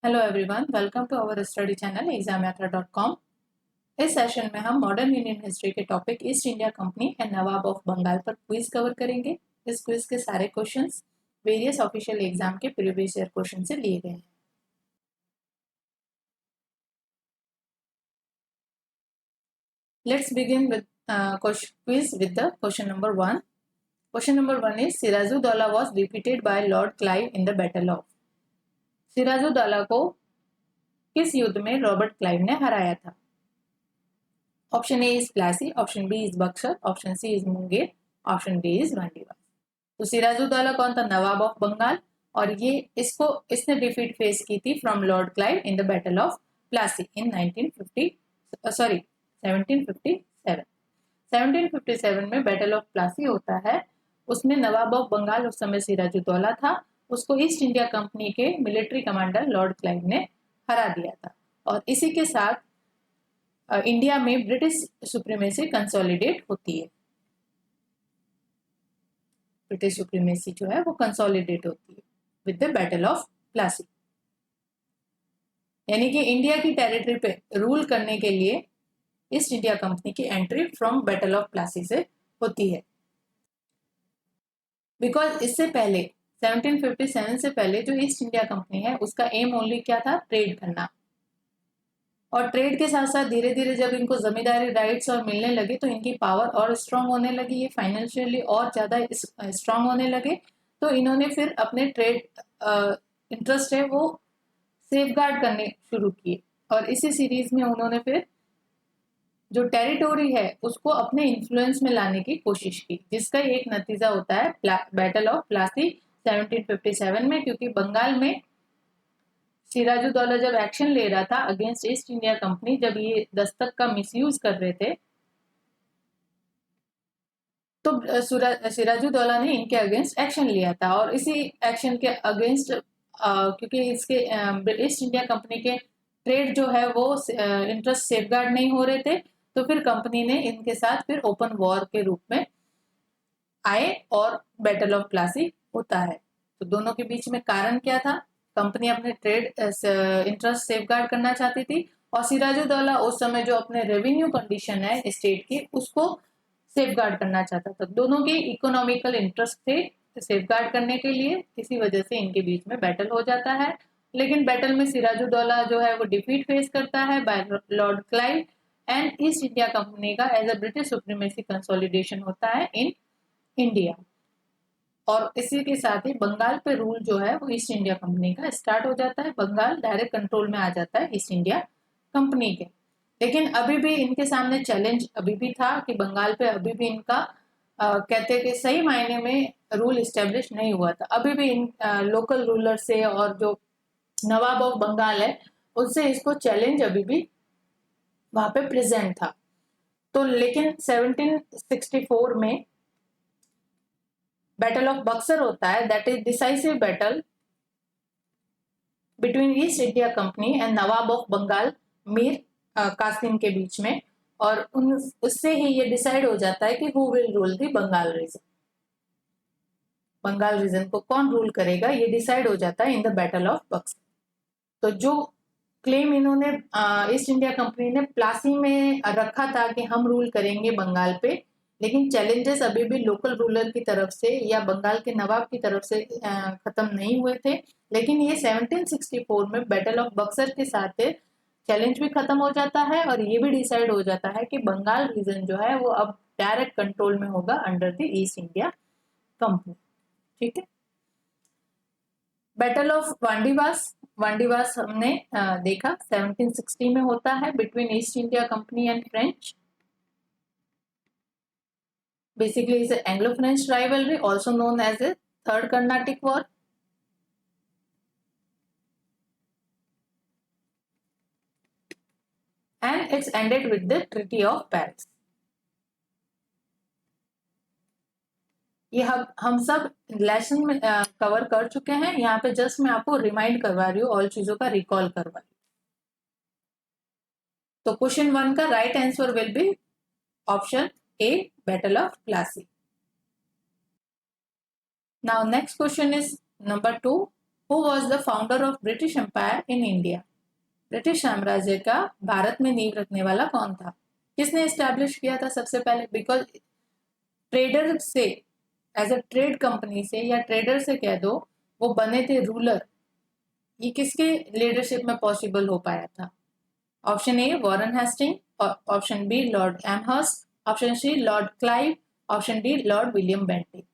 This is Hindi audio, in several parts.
Hello everyone, welcome to our study channel examyatra.com। इस सेशन में हम मॉडर्न इंडियन हिस्ट्री के topic East India Company and Nawab of Bengal पर क्विज कवर करेंगे। इस क्विज के सारे क्वेश्चंस वेरियस ऑफिशियल एग्जाम के प्रीवियस ईयर क्वेश्चन से लिए गए हैं। Let's begin with quiz with the question number 1. Question number 1 is Sirajuddaulah was defeated by Lord Clive in the Battle of। Sirajuddaula को किस युद्ध में रॉबर्ट क्लाइव ने हराया था? Option A is Plassey, option B is Buxar, option C is Munger, option D is Wandiwash. तो सिराजुद्दौला कौन था? नवाब ऑफ बंगाल, और ये इसने डिफीट फेस की थी from Lord Clive in the battle of Plassey in 1757 में बैटल ऑफ प्लासी होता है। उसमें नवाब ऑफ बंगाल उस समय सिराजुद्दौला था, उसको ईस्ट इंडिया कंपनी के मिलिट्री कमांडर लॉर्ड क्लाइव ने हरा दिया था। और इसी के साथ इंडिया में ब्रिटिश सुप्रीमेसी कंसोलिडेट होती है। ब्रिटिश सुप्रीमेसी जो है वो कंसोलिडेट होती है with the battle of Plassey. यानी कि इंडिया की टेरिटरी पे रूल करने के लिए ईस्ट इंडिया कंपनी की entry from battle of Plassey से होती है। बिकॉज इससे पहले 1757 से पहले जो ईस्ट इंडिया कंपनी है उसका एम ओनली क्या था? ट्रेड करना। और ट्रेड के साथ साथ धीरे धीरे जब इनको जमींदारी राइट्स और मिलने लगे तो इनकी पावर और स्ट्रांग होने लगी, ये फाइनेंशियली और ज्यादा स्ट्रांग होने लगे। तो इन्होंने फिर अपने ट्रेड इंटरेस्ट है वो सेफगार्ड करने शुरू किए, और इसी सीरीज में उन्होंने फिर जो टेरिटोरी है उसको अपने इन्फ्लुएंस में लाने की कोशिश की, जिसका एक नतीजा होता है बैटल ऑफ प्लासी 1757 में। क्योंकि बंगाल में सिराजुद्दौला जब एक्शन ले रहा था अगेंस्ट ईस्ट इंडिया कंपनी, जब ये दस्तक का मिसयूज कर रहे थे, तो सिराजुद्दौला ने इनके अगेंस्ट एक्शन लिया था। और इसी एक्शन के अगेंस्ट क्योंकि इसके ईस्ट इंडिया कंपनी के ट्रेड जो है वो इंटरेस्ट सेफगार्ड नहीं हो रहे थे, तो फिर कंपनी ने इनके साथ फिर ओपन वॉर के रूप में आए और बैटल ऑफ प्लासी होता है। तो दोनों के बीच में कारण क्या था? कंपनी अपने ट्रेड इंटरेस्ट सेफगार्ड करना चाहती थी, और सिराजुद्दौला उस समय जो अपने रेवेन्यू कंडीशन है स्टेट की उसको सेफगार्ड करना चाहता था। दोनों के इकोनॉमिकल इंटरेस्ट थे सेफगार्ड करने के लिए, इसी वजह से इनके बीच में बैटल हो जाता है। लेकिन बैटल में सिराजुद्दौला जो है वो डिफीट फेस करता है by Lord Clive, and East India Company का as a British supremacy consolidation होता है इन इंडिया। और इसी के साथ ही बंगाल पे रूल जो है वो ईस्ट इंडिया कंपनी का स्टार्ट हो जाता है। बंगाल डायरेक्ट कंट्रोल में आ जाता है ईस्ट इंडिया कंपनी के। लेकिन अभी भी इनके सामने चैलेंज अभी भी था कि बंगाल पे अभी भी इनका कहते हैं कि सही मायने में रूल इस्टेब्लिश नहीं हुआ था। अभी भी इन लोकल रूलर से और जो नवाब ऑफ बंगाल है उससे इसको चैलेंज अभी भी वहां पे प्रेजेंट था। तो लेकिन 1764 में बैटल ऑफ बक्सर होता है, that is decisive battle between East India Company and Nawab of Bengal Mir Qasim के बीच में। और उससे ही ये डिसाइड हो जाता है कि who will rule the Bengal region. Bengal region को कौन रूल करेगा ये डिसाइड हो जाता है in the battle of Buxar. तो जो क्लेम इन्होंने ईस्ट इंडिया कंपनी ने प्लासी में रखा था कि हम रूल करेंगे बंगाल पे, लेकिन चैलेंजेस अभी भी लोकल रूलर की तरफ से या बंगाल के नवाब की तरफ से खत्म नहीं हुए थे। लेकिन ये 1764 में बैटल ऑफ बक्सर के साथ चैलेंज भी खत्म हो जाता है, और ये भी डिसाइड हो जाता है कि बंगाल रीजन जो है वो अब डायरेक्ट कंट्रोल में होगा under the East India company. ठीक है। बैटल ऑफ वांडीवास, वांडीवास हमने देखा 1760 में होता है between East India Company and French. Basically, it's an Anglo-French rivalry, also known as the Third Carnatic War. And it's ended with the Treaty of Paris. ये हम सब लेसन में कवर कर चुके हैं। यहाँ पे जस्ट मैं आपको रिमाइंड करवा रही हूँ, ऑल चीजों का रिकॉल करवा रही हूँ। तो क्वेश्चन 1 का right answer will be option A, battle of Plassey. Now next question is number 2. Who was the founder of British empire in India? British साम्राज्य का भारत में नींव रखने वाला कौन था? किसने एस्टैब्लिश किया था सबसे पहले? बिकॉज ट्रेडर से, एज अ ट्रेड कंपनी से या ट्रेडर से कह दो, वो बने थे रूलर। ये किसके लीडरशिप में पॉसिबल हो पाया था? Option A Warren Hastings, option B Lord Amherst, option C Lord Clive, option D Lord William Bentinck.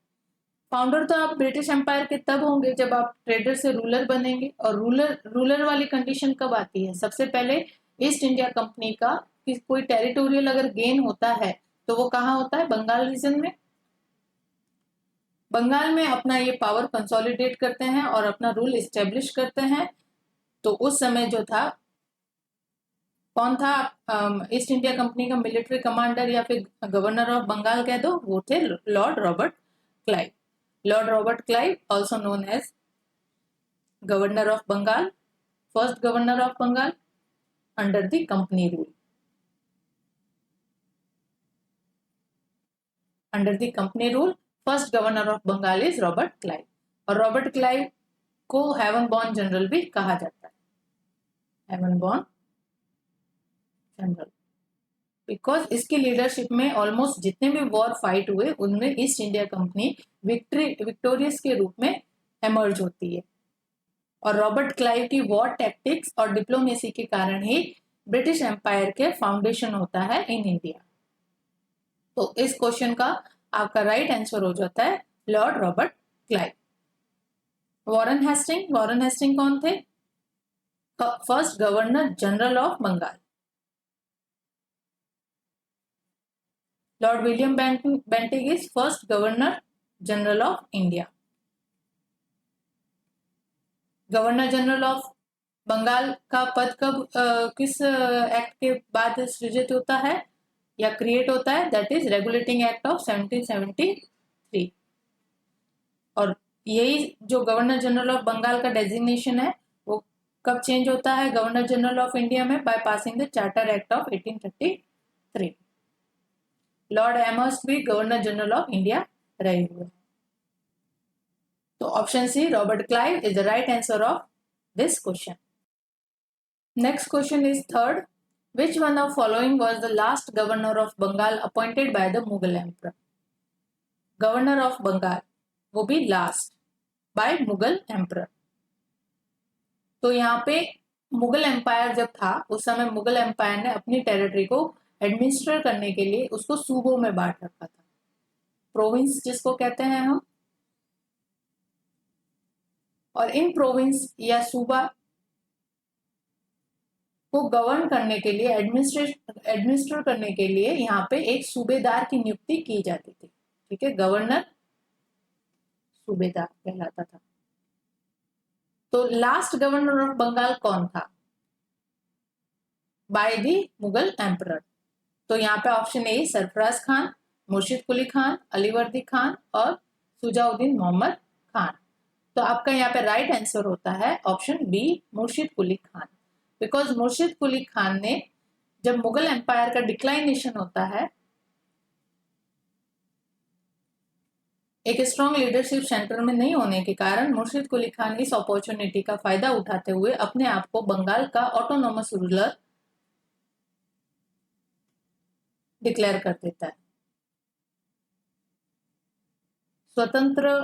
Founder तो आप ब्रिटिश एम्पायर के तब होंगे जब आप ट्रेडर से रूलर बनेंगे, और रूलर वाली कंडीशन कब आती है? सबसे पहले ईस्ट इंडिया कंपनी का कोई टेरिटोरियल अगर गेन होता है तो वो कहाँ होता है? बंगाल रीजन में। बंगाल में अपना ये पावर कंसोलिडेट करते हैं और अपना रूल इस्टेब्लिश करते हैं। तो उस समय जो था, कौन था ईस्ट इंडिया कंपनी का मिलिट्री कमांडर या फिर गवर्नर ऑफ बंगाल कह दो, वो थे Lord Robert Clive. Lord Robert Clive, also known as governor of Bengal, first governor of Bengal under the company rule. Under the company rule first governor of Bengal is Robert Clive. और रॉबर्ट क्लाइव को हेवन बॉर्न जनरल भी कहा जाता है, हेवन बॉर्न जनरल, बिकॉज इसकी लीडरशिप में ऑलमोस्ट जितने भी वॉर फाइट हुए उनमें ईस्ट इंडिया कंपनी विक्टोरियस के रूप में एमर्ज होती है। और रॉबर्ट क्लाइव की वॉर टैक्टिक्स और डिप्लोमेसी के कारण ही ब्रिटिश एम्पायर के फाउंडेशन होता है इन इंडिया। तो इस क्वेश्चन का आपका राइट आंसर हो जाता है Lord Robert Clive. Warren Hastings कौन थे? First governor general of Bengal. Lord William Bentinck is first governor general of India. Governor general of Bengal का पद कब किस एक्ट के बाद सृजित होता है या क्रिएट होता है? That is regulating act of 1773। और यही जो गवर्नर जनरल ऑफ बंगाल का डेजिग्नेशन है वो कब चेंज होता है गवर्नर जनरल ऑफ इंडिया में? By passing the charter act of 1833। Lord Amherst भी गवर्नर जनरल ऑफ इंडिया रहे हुए। तो option C Robert Clive is the right answer of this question. Next question is third, which one of following was the last governor of Bengal appointed by the Mughal emperor? Governor of Bengal, वो भी लास्ट, बाय मुगल एम्परर। तो यहाँ पे मुगल एम्पायर जब था उस समय मुगल एम्पायर ने अपनी टेरिटरी को एडमिनिस्टर करने के लिए उसको सूबों में बांट रखा था, प्रोविंस जिसको कहते हैं हम। और इन प्रोविंस या सूबा को गवर्न करने के लिए, एडमिनिस्टर करने के लिए यहाँ पे एक सूबेदार की नियुक्ति की जाती थी। ठीक है, गवर्नर सूबेदार कहलाता था। तो लास्ट गवर्नर ऑफ बंगाल कौन था बाय द मुगल एम्परर? तो यहाँ पे ऑप्शन ए सरफराज खान, मुर्शिद कुली खान, अलीवर्दी खान और सुजाउद्दीन मोहम्मद खान। तो आपका यहाँ पे राइट आंसर होता है ऑप्शन बी मुर्शिद कुली खान। बिकॉज मुर्शिद कुली खान ने, जब मुगल एम्पायर का डिक्लाइनेशन होता है, एक स्ट्रॉन्ग लीडरशिप सेंटर में नहीं होने के कारण मुर्शिद कुली खान इस अपॉर्चुनिटी का फायदा उठाते हुए अपने आप को बंगाल का ऑटोनोमस रूलर डिक्लेयर कर देता है, स्वतंत्र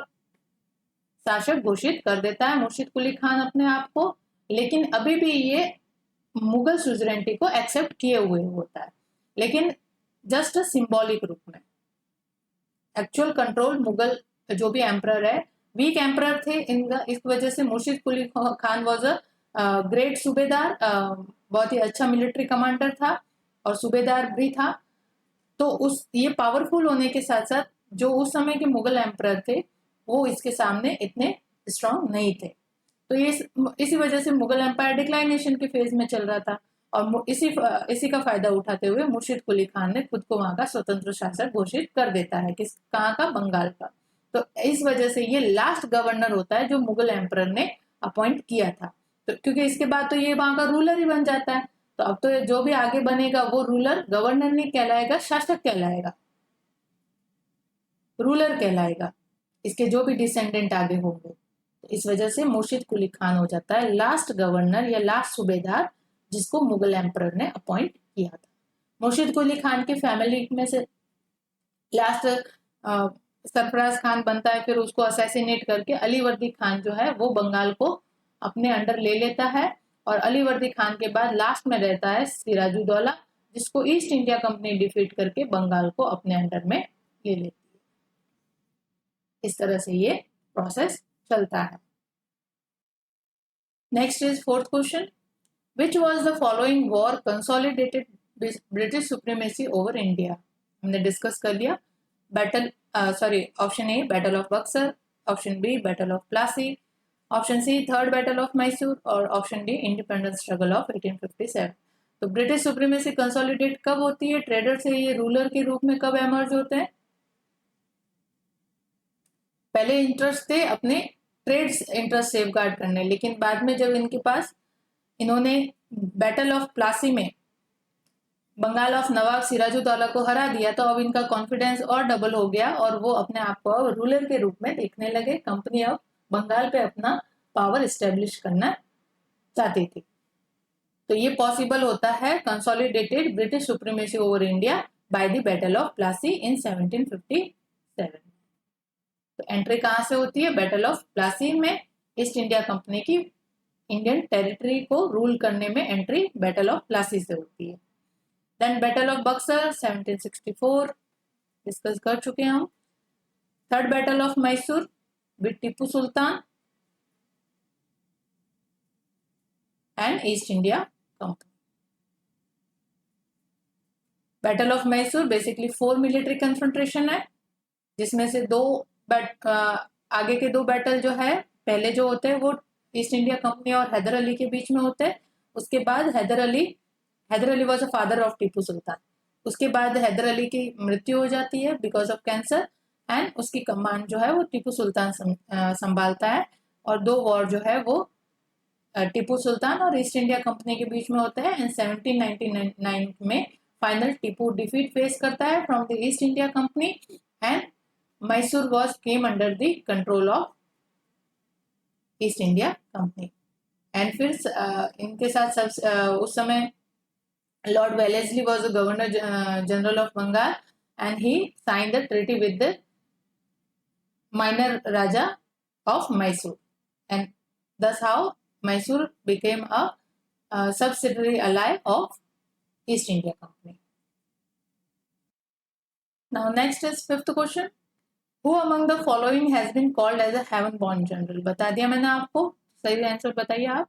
शासक घोषित कर देता है मुर्शिद कुली खान अपने आप को। लेकिन अभी भी ये मुगल सुजरेंटी को एक्सेप्ट किए हुए होता है, लेकिन जस्ट सिंबॉलिक रूप में। एक्चुअल कंट्रोल मुगल जो भी एम्परर है, वीक एम्परर थे इनका, इस वजह से मुर्शिद Quli Khan was a great सूबेदार, बहुत ही अच्छा मिलिट्री कमांडर था और सूबेदार भी था। तो उस ये पावरफुल होने के साथ साथ जो उस समय के मुगल एम्परर थे वो इसके सामने इतने स्ट्रांग नहीं थे। तो ये इसी वजह से मुगल एम्पायर डिक्लाइनेशन के फेज में चल रहा था और इसी का फायदा उठाते हुए मुर्शिद कुली खान ने खुद को वहां का स्वतंत्र शासक घोषित कर देता है। किस कहाँ का? बंगाल का। तो इस वजह से ये लास्ट गवर्नर होता है जो मुगल एम्परर ने अपॉइंट किया था। तो क्योंकि इसके बाद तो ये वहां का रूलर ही बन जाता है, तो अब तो जो भी आगे बनेगा वो रूलर, गवर्नर नहीं कहलाएगा, शासक कहलाएगा, रूलर कहलाएगा, इसके जो भी डिसेंडेंट आगे होंगे। तो इस वजह से मुर्शिद कुली खान हो जाता है लास्ट गवर्नर या लास्ट सूबेदार जिसको मुगल एम्परर ने अपॉइंट किया था। मुर्शिद कुली खान की फैमिली में से लास्ट सरफराज खान बनता है, फिर उसको असैसिनेट करके अलीवर्दी खान जो है वो बंगाल को अपने अंडर ले लेता है। और अलीवर्दी खान के बाद लास्ट में रहता है सिराजुद्दौला, जिसको ईस्ट इंडिया कंपनी डिफीट करके बंगाल को अपने अंडर में ले लेती है। इस तरह से ये प्रोसेस चलता है। Next is fourth question, which was the following war consolidated British supremacy over India? हमने डिस्कस कर लिया। Battle option A battle of Buxar, option B battle of Plassey, option C third battle of Mysore और option D independence struggle of 1857। तो ब्रिटिश सुप्रीमेसी कंसोलिडेट कब होती है, ट्रेडर से ये रूलर के रूप में कब एमर्ज होते हैं? पहले इंटरेस्ट थे अपने ट्रेड इंटरेस्ट सेफगार्ड करने, लेकिन बाद में जब इनके पास इन्होंने बैटल ऑफ प्लासी में बंगाल ऑफ नवाब सिराजुद्दौला को हरा दिया, तो अब इनका कॉन्फिडेंस और डबल हो गया और वो अपने आप को रूलर के रूप में देखने लगे। कंपनी ऑफ बंगाल पे अपना पावर एस्टेब्लिश करना चाहती थी। तो ये पॉसिबल होता है consolidated British supremacy over India by the battle of Plassey in 1757। तो एंट्री कहां से होती है? बैटल ऑफ प्लासी में ईस्ट इंडिया कंपनी की इंडियन टेरिटरी को रूल करने में एंट्री बैटल ऑफ प्लासी से होती है। Then battle of Buxar 1764 discuss कर चुके हैं हम। Third battle of Mysore with Tipu Sultan and East India Company. Battle of Mysore basically 4 military confrontation है, जिसमें से आगे के 2 बैटल जो है पहले जो होते हैं वो ईस्ट इंडिया कंपनी और हैदर अली के बीच में होते हैं। उसके बाद Hyder Ali was a father of Tipu Sultan. उसके बाद हैदर अली की मृत्यु हो जाती है बिकॉज ऑफ कैंसर एंड उसकी कमान जो है वो टीपू सुल्तान संभालता है। और 2 वॉर जो है वो टीपू सुल्तान और ईस्ट इंडिया कंपनी के बीच में होता है। एंड 1799 में फाइनल टीपू डिफीट फेस करता है from the East India Company and Mysore was came under the control of east India Company. And फिर इनके साथ उस समय Lord Wellesley was the Governor General of Bengal and he signed the treaty with the minor Raja of Mysore, and thus how Mysore became a subsidiary ally of East India Company. Now next is fifth question. Who among the following has been called as a heaven born general? बता दिया मैंने आपको, सही आंसर बताइए आप।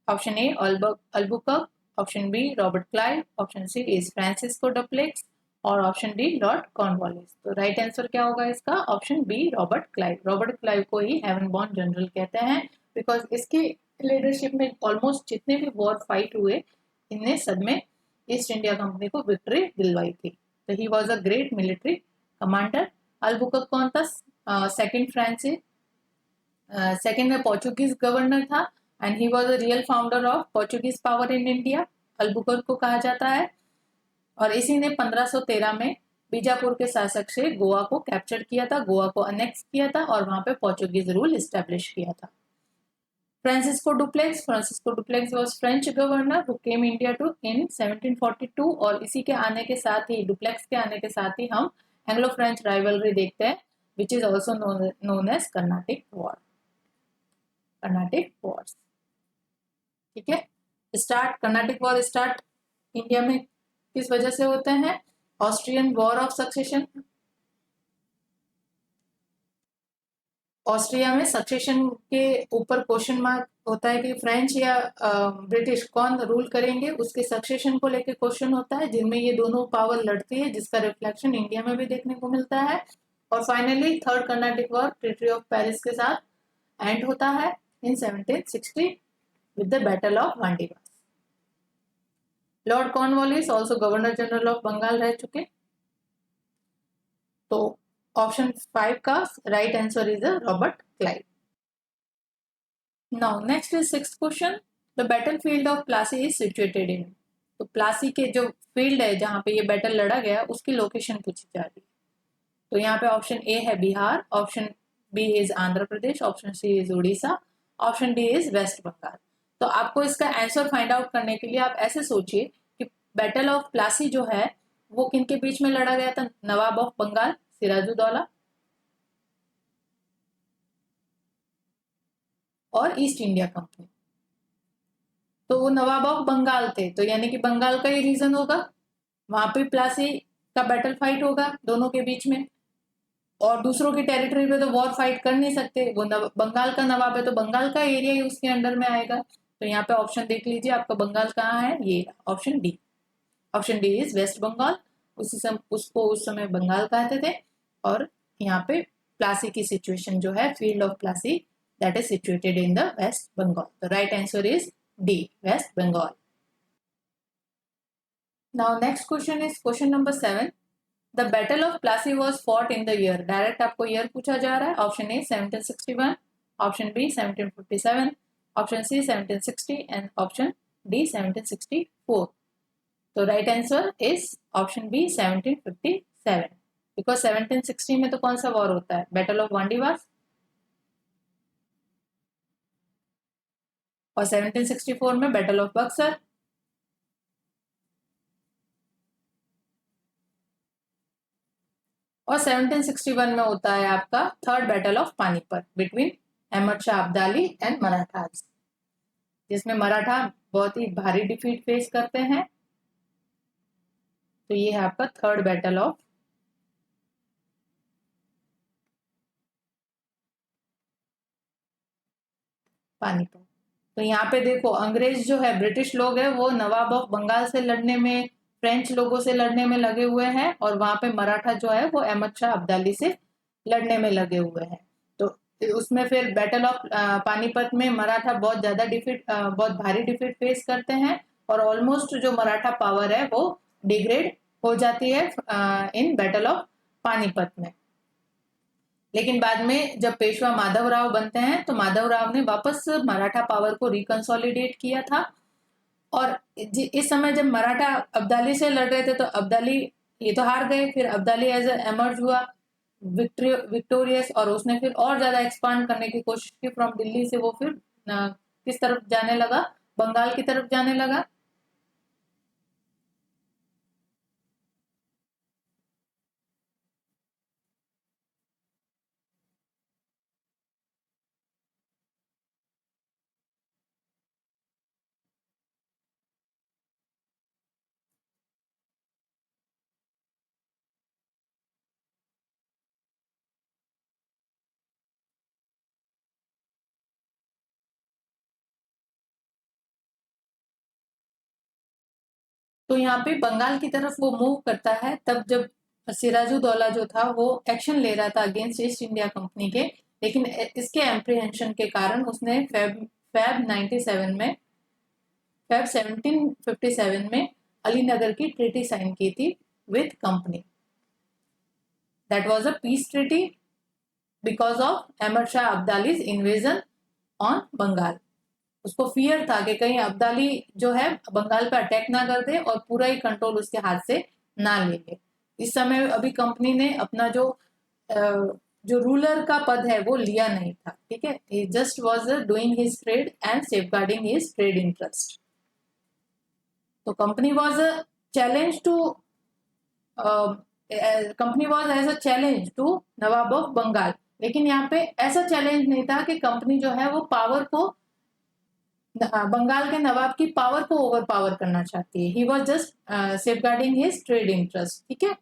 Option A Albuquerque, option B Robert Clive, option C is Francisco Dupleix और ऑप्शन डी लॉर्ड कॉर्नवालिस। तो राइट आंसर क्या होगा इसका? Option B Robert Clive. Robert Clive को ही हेवन बॉर्न जनरल कहते हैं बिकॉज इसकी लीडरशिप में ऑलमोस्ट जितने भी वॉर फाइट हुए इनने सब में ईस्ट इंडिया कंपनी को विक्ट्री दिलवाई थी। तो he was a great military commander. Albuquerque कौन था? सेकेंड में पोर्चुगीज गवर्नर था and he was a real founder of Portuguese power in India, Albuquerque को कहा जाता है। और इसी ने 1513 में बीजापुर के शासक से गोवा को कैप्चर किया था, गोवा को अनेक्स किया था और वहां पे पोर्चुगीज रूल एस्टेब्लिश किया था। Francisco Dupleix was French governor who came India to in 1742 और इसी के आने के साथ ही डुप्लेक्स के आने के साथ ही हम एंग्लो फ्रेंच राइवलरी देखते हैं which is also known as Carnatic wars. ठीक है, कर्नाटिक वॉर स्टार्ट इंडिया में किस वजह से होते हैं? Austrian war of succession. Austria में सक्सेशन के ऊपर क्वेश्चन मार्क होता है कि फ्रेंच या ब्रिटिश कौन रूल करेंगे, उसके सक्सेशन को लेकर क्वेश्चन होता है जिनमें ये दोनों पावर लड़ती है, जिसका रिफ्लेक्शन इंडिया में भी देखने को मिलता है। और finally third Carnatic war treaty of Paris के साथ एंड होता है in 1760 with the Battle of Vandivaस। Lord Cornwallis also governor general of Bengal रह चुके। तो ऑप्शन 5 का right answer is Robert Clive. Now next is sixth question, the battle field of Plassey is situated in. तो प्लासी के जो फील्ड है जहां पे ये बैटल लड़ा गया उसकी लोकेशन पूछी जा रही है। तो यहाँ पे ऑप्शन ए है Bihar, option B is Andhra Pradesh, option C is Orissa, option D is West Bengal. तो आपको इसका आंसर फाइंड आउट करने के लिए आप ऐसे सोचिए कि बैटल ऑफ प्लासी जो है वो किनके बीच में लड़ा गया था? नवाब ऑफ बंगाल सिराजुद्दौला और ईस्ट इंडिया कंपनी। तो वो नवाब ऑफ बंगाल थे, तो यानी कि बंगाल का ही रीजन होगा, वहां पे प्लासी का बैटल फाइट होगा दोनों के बीच में। और दूसरों की टेरिटरी पे तो वॉर फाइट कर नहीं सकते, वो बंगाल का नवाब है तो बंगाल का एरिया ही उसके अंडर में आएगा। तो यहाँ पे ऑप्शन देख लीजिए आपका बंगाल कहाँ है, ये option D. Option D is West Bengal. उसको उस समय बंगाल कहते थे। और यहाँ पे प्लासी की सिचुएशन जो है, field of Plassey, that is situated in the West Bengal. The right answer is D, West Bengal. Now next question is question number 7। The battle of Plassey was fought in the year. Direct आपको ईयर पूछा जा रहा है। Option A 1761, option B 1757, option C 1760 and option D 1764। तो right answer is option B 1757, because 1760 में तो कौन सा वॉर होता है? Battle of Wandiwash. और 1764 में बैटल ऑफ बक्सर। और 1761 में होता है आपका third battle of Panipat between Ahmad Shah Abdali and Marathas, जिसमें मराठा बहुत ही भारी डिफीट फेस करते हैं। तो ये है आपका थर्ड बैटल ऑफ पानीपत। तो यहाँ पे देखो, अंग्रेज जो है, ब्रिटिश लोग है, वो नवाब ऑफ बंगाल से लड़ने में, फ्रेंच लोगों से लड़ने में लगे हुए हैं, और वहां पे मराठा जो है वो अहमद शाह अब्दाली से लड़ने में लगे हुए हैं। तो उसमें फिर बैटल ऑफ पानीपत में मराठा बहुत ज्यादा डिफीट, बहुत भारी डिफीट फेस करते हैं, और ऑलमोस्ट जो मराठा पावर है वो डिग्रेड हो जाती है इन बैटल ऑफ पानीपत में। लेकिन बाद में जब पेशवा माधवराव बनते हैं तो माधवराव ने वापस मराठा पावर को रिकंसोलिडेट किया था। और इस समय जब मराठा अब्दाली से लड़ रहे थे तो अब्दाली ये तो हार गए, फिर अब्दाली एज एमर्ज हुआ विक्टोरियस, और उसने फिर और ज्यादा एक्सपांड करने की कोशिश की फ्रॉम दिल्ली से। वो फिर किस तरफ जाने लगा? बंगाल की तरफ जाने लगा। तो यहाँ पे बंगाल की तरफ वो मूव करता है तब जब सिराजुद्दौला जो था वो एक्शन ले रहा था अगेंस्ट ईस्ट इंडिया कंपनी के। लेकिन इसके एम्प्रीहेंशन के कारण उसने फेब 97 में, फेब 1757 में अलीनगर की ट्रीटी साइन की थी with company. That was a peace treaty because of Ahmad Shah Abdali's invasion on Bengal. उसको फियर था कि कहीं अब्दाली जो है बंगाल पे अटैक ना कर दे और पूरा ही कंट्रोल उसके हाथ से ना ले ले। इस समय अभी कंपनी ने अपना जो रूलर का पद है वो लिया नहीं था, ठीक है। He just was doing his trade and safeguarding his trade interest. तो company was a challenge to, company was as a challenge to Nawab of Bengal. लेकिन यहाँ पे ऐसा चैलेंज नहीं था कि कंपनी जो है वो पावर को, बंगाल के नवाब की पावर को ओवर पावर करना चाहती है। He was just safeguarding his trade interest, ठीक है।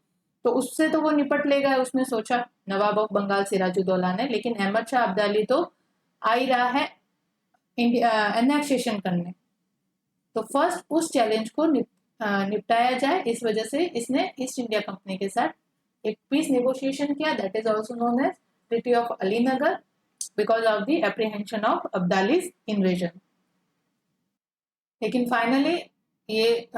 तो उससे तो वो निपट लेगा, उसने सोचा नवाब ऑफ बंगाल सिराजुद्दौला ने। लेकिन अहमद शाह अब्दाली तो आ ही रहा है एनेक्सेशन करने। तो फर्स्ट उस चैलेंज को निपटाया जाए, इस वजह से इसने ईस्ट इंडिया कंपनी के साथ एक पीस नेगोशिएशन किया, that is also known as treaty of Alinagar, because of the apprehension of Abdali's invasion. लेकिन फाइनली ये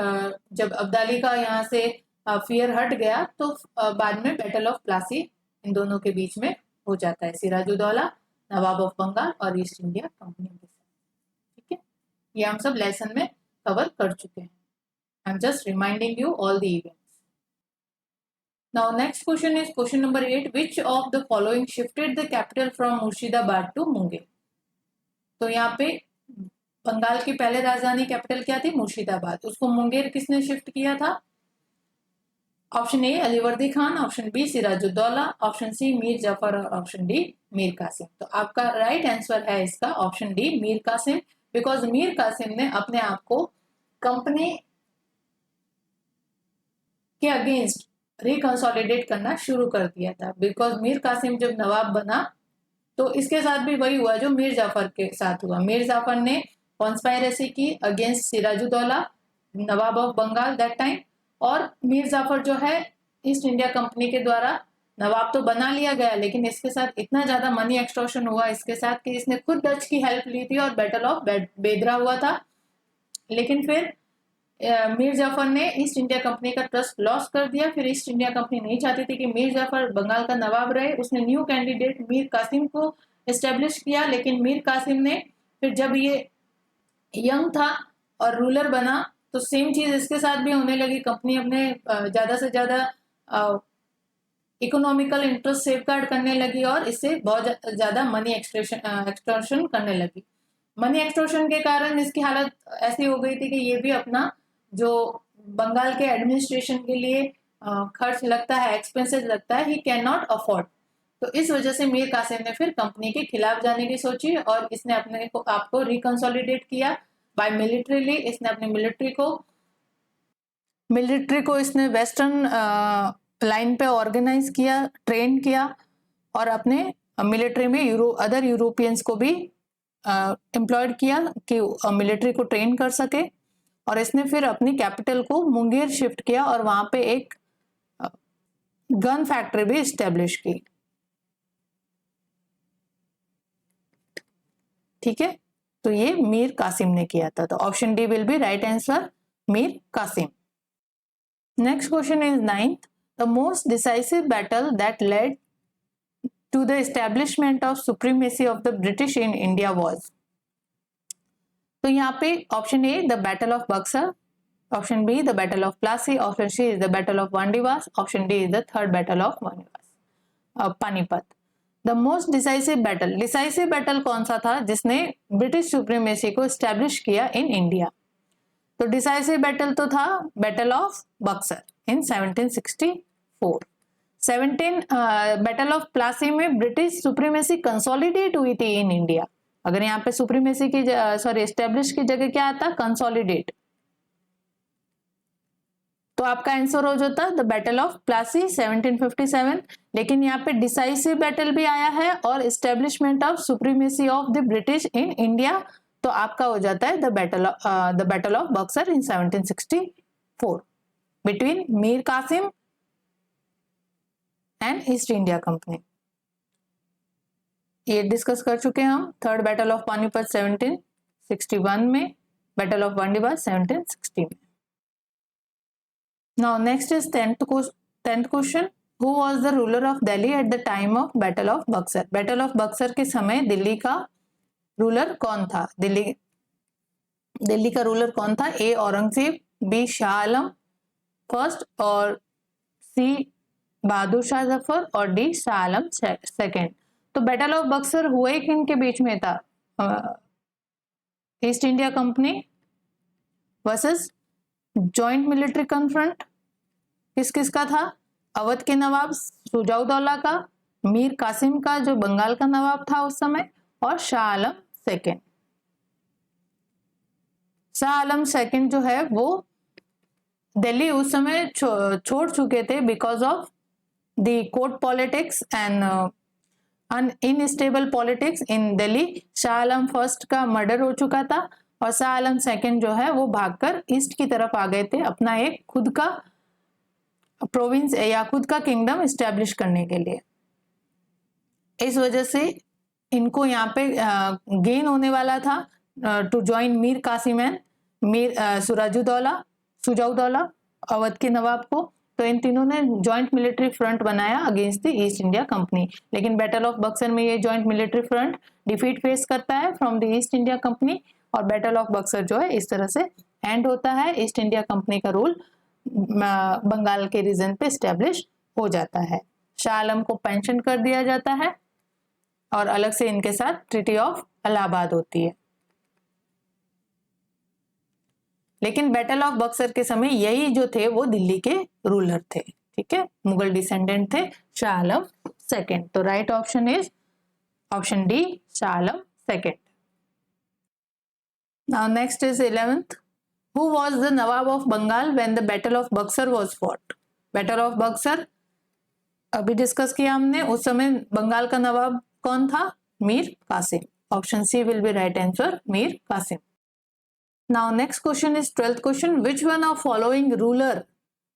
जब अब्दाली का यहाँ से फियर हट गया तो बाद में बैटल ऑफ प्लासी इन दोनों के बीच में हो जाता है, सिराजुद्दौला, नवाब ऑफ बंगाल और ईस्ट इंडिया कंपनी के साथ, ठीक है। ये हम सब लेसन में कवर कर चुके हैं। I am just reminding you all the events. Now next question is question number 8. Which of the following shifted the capital from Murshidabad to Munger? तो यहाँ पे बंगाल की पहले राजधानी कैपिटल क्या थी? मुर्शिदाबाद. उसको मुंगेर किसने शिफ्ट किया था? Option A Alivardi Khan, option B Sirajuddaula, option C Mir Jafar और ऑप्शन डी मीर कासिम. तो आपका राइट आंसर है इसका option D Mir Qasim, because Mir Qasim ने अपने आप को कंपनी के अगेंस्ट रिकंसोलिडेट करना शुरू कर दिया था. बिकॉज मीर कासिम जब नवाब बना तो इसके साथ भी वही हुआ जो मीर जाफर के साथ हुआ. मीर जाफर ने कॉन्स्पायरेसी की against Sirajuddaula, Nawab of Bengal that time, और मीर जाफर जो है ईस्ट इंडिया कंपनी के द्वारा नवाब तो बना लिया गया, लेकिन इसके साथ इतना ज्यादा मनी एक्सटॉर्शन हुआ इसके साथ कि इसने खुद डच की हेल्प ली थी और बैटल ऑफ बेदरा हुआ था. लेकिन फिर मीर जाफर ने ईस्ट इंडिया कंपनी का ट्रस्ट लॉस कर दिया. फिर ईस्ट इंडिया कंपनी नहीं चाहती थी कि मीर जाफर बंगाल का नवाब रहे. उसने न्यू कैंडिडेट मीर कासिम को एस्टेब्लिश किया, लेकिन मीर कासिम ने फिर जब ये यंग था और रूलर बना तो सेम चीज इसके साथ भी होने लगी. कंपनी अपने ज्यादा से ज्यादा इकोनॉमिकल इंटरेस्ट सेफगार्ड करने लगी और इससे बहुत ज्यादा मनी एक्सटॉर्शन करने लगी. मनी एक्सटॉर्शन के कारण इसकी हालत ऐसी हो गई थी कि ये भी अपना जो बंगाल के एडमिनिस्ट्रेशन के लिए खर्च लगता है, एक्सपेंसेस लगता है, ही कैन नॉट अफोर्ड. तो इस वजह से मीर कासिम ने फिर कंपनी के खिलाफ जाने की सोची और इसने अपने को आपको रिकंसोलिडेट किया बाय मिलिट्रीली. इसने अपनी मिलिट्री को इसने वेस्टर्न लाइन पे ऑर्गेनाइज किया, ट्रेन किया और अपने मिलिट्री में अदर यूरोपियंस को भी एम्प्लॉयड किया कि मिलिट्री को ट्रेन कर सके. और इसने फिर अपनी कैपिटल को मुंगेर शिफ्ट किया और वहां पे एक गन फैक्ट्री भी इस्टेब्लिश की. ठीक है, तो ये मीर कासिम ने किया था. तो option D will be right answer, Mir Qasim. Next question is 9th. The most decisive battle that led to the establishment of supremacy of the British in India was. तो यहाँ पे option A the battle of Buxar, option B the battle of Plassey, option C is the battle of Wandiwash, option D is the third battle of Panipat. The most decisive battle कौन सा था जिसने ब्रिटिश सुप्रीमेसी को एस्टेब्लिश किया इन इंडिया? तो डिसाइसिव बैटल तो था battle of Buxar in 1764. Battle of Plassey में ब्रिटिश सुप्रीमेसी कंसोलिडेट हुई थी इन इंडिया. अगर यहाँ पे सुप्रीमेसी की एस्टेब्लिश की जगह क्या आता? कंसोलिडेट. तो आपका आंसर हो जाता द बैटल ऑफ प्लासी 1757. लेकिन यहाँ पे डिसाइसिव बैटल भी आया है और establishment of supremacy of the British in India, तो आपका हो जाता है the battle of Buxar in 1764 between Mir Qasim and East India Company. ये डिस्कस कर चुके हैं हम. थर्ड बैटल ऑफ पानीपत 1761 में, बैटल ऑफ वांडीवास 1760 में. Now next is 10th question. Who was the ruler of Delhi at the time of battle of Buxar? Battle of Buxar के समय दिल्ली का रूलर कौन था? दिल्ली का रूलर कौन था? ए औरंगजेब, बी शाह आलम फर्स्ट, और सी बहादुर शाह जफर, और डी शाह आलम सेकेंड. तो बैटल ऑफ बक्सर हुए किन के बीच में था? East India company versus joint military confront. किस किस का था? अवध के नवाब सुजाउद्दौला का, मीर कासिम का जो बंगाल का नवाब था उस समय, और शाह आलम सेकेंड. शाह आलम सेकेंड जो है वो दिल्ली उस समय छोड़ चुके थे because of the court politics and unstable politics in Delhi. Shah Alam first का मर्डर हो चुका था और शाह आलम सेकेंड जो है वो भागकर ईस्ट की तरफ आ गए थे अपना एक खुद का प्रोविंस या खुद का किंगडम एस्टेब्लिश करने के लिए. इस वजह से इनको यहाँ पे गेन होने वाला था to join Mir Qasim and Mir Shujauddaula Awadh के नवाब को. तो इन तीनों ने जॉइंट मिलिट्री फ्रंट बनाया against the East India Company. लेकिन बैटल ऑफ बक्सर में ये joint military front defeat face करता है from the East India Company और बैटल ऑफ बक्सर जो है इस तरह से एंड होता है. ईस्ट इंडिया कंपनी का रूल बंगाल के रीजन पे स्टैब्लिश हो जाता है। शाह आलम को पेंशन कर दिया जाता है और अलग से इनके साथ ट्रीटी ऑफ इलाहाबाद होती है। लेकिन बैटल ऑफ बक्सर के समय यही जो थे वो दिल्ली के रूलर थे, ठीक है, मुगल डिसेंडेंट थे, शाह आलम सेकेंड। तो right option is option D, Shah Alam second. Now next is 11th, who was the Nawab of Bengal when the battle of Buxar was fought. Battle of Buxar अभी डिस्कस किया हमने, उस समय बंगाल का नवाब कौन था? Mir Qasim. Option C will be right answer, Mir Qasim. Now next question is 12th question, which one of following ruler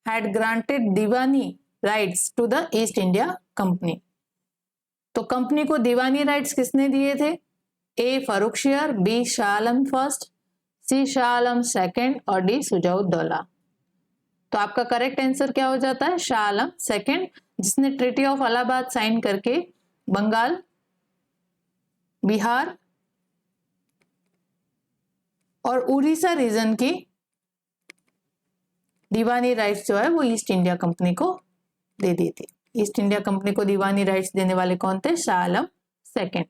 had granted Deewani rights to the East India Company? तो कंपनी को दीवानी राइट्स किसने दिए थे? ए फर्रुखशियर, बी शाह आलम फर्स्ट, सी शाह आलम सेकेंड और डी सुजाउद्दौला। तो आपका करेक्ट आंसर क्या हो जाता है? शाह आलम सेकेंड, जिसने ट्रीटी ऑफ इलाहाबाद साइन करके बंगाल, बिहार और उड़ीसा रीजन की दीवानी राइट्स जो है वो ईस्ट इंडिया कंपनी को दे दी थी। ईस्ट इंडिया कंपनी को दीवानी राइट्स देने वाले कौन थे? शाह आलम सेकेंड।